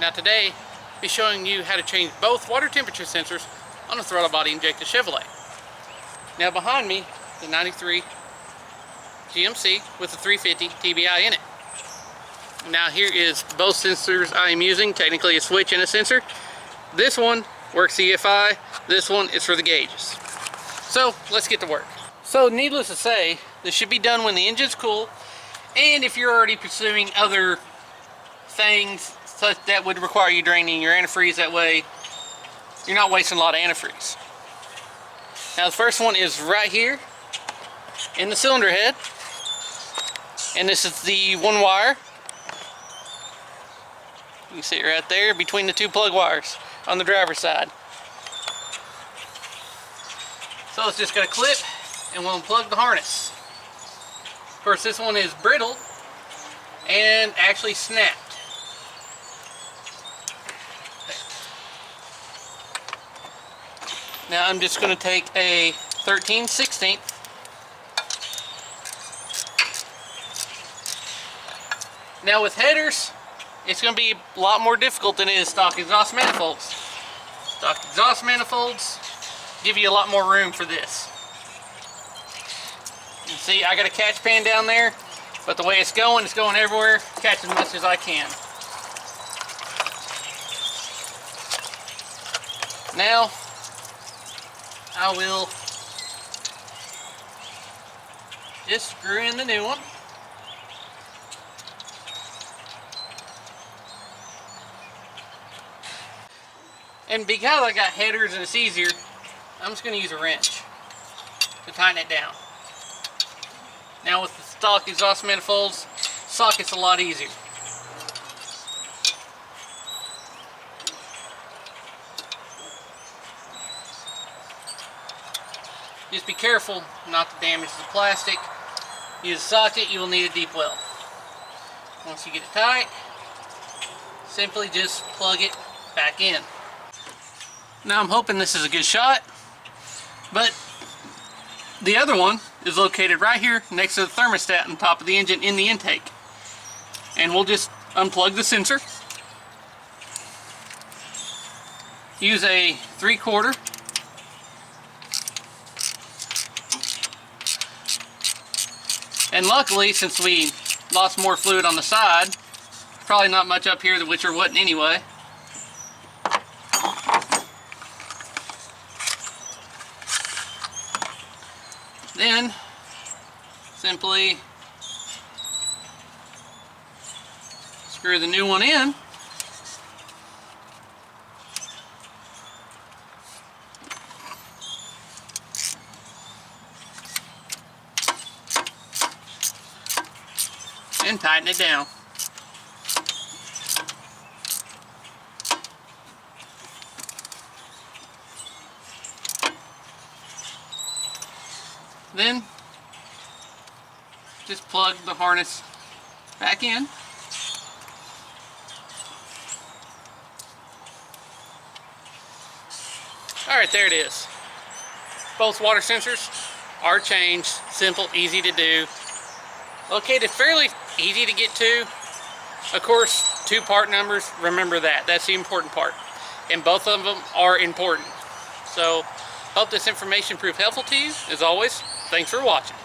Now today, I'll be showing you how to change both water temperature sensors on a throttle body injected Chevrolet. Now behind me, the 93 GMC with the 350 TBI in it. Now here is both sensors I am using, technically a switch and a sensor. This one works EFI, this one is for the gauges. So let's get to work. So needless to say, this should be done when the engine's cool, and if you're already pursuing other things such that would require you draining your antifreeze, that way you're not wasting a lot of antifreeze. Now the first one is right here in the cylinder head, and this is the one wire. You can see it right there between the two plug wires on the driver's side. So it's just got a clip and we'll unplug the harness. Of course, this one is brittle and actually snapped. Now I'm just going to take a 13/16. Now with headers, it's going to be a lot more difficult than it is stock exhaust manifolds. Stock exhaust manifolds give you a lot more room for this. You see, I got a catch pan down there, but the way it's going everywhere. Catch as much as I can. Now, I will just screw in the new one. And because I got headers and it's easier, I'm just going to use a wrench to tighten it down. Now with the stock exhaust manifolds, socket's a lot easier. Just be careful not to damage the plastic. Use a socket, you will need a deep well. Once you get it tight, simply just plug it back in. Now I'm hoping this is a good shot, but the other one is located right here next to the thermostat on top of the engine in the intake. And we'll just unplug the sensor. Use a 3/4. And luckily, since we lost more fluid on the side, probably not much up here, which there wasn't anyway. Then, simply screw the new one in. And tighten it down. Then just plug the harness back in. Alright, there it is. Both water sensors are changed. Simple, easy to do. Located fairly easy to get to. Of course, 2 part numbers, remember that. That's the important part. And both of them are important. So, hope this information proved helpful to you. As always, thanks for watching.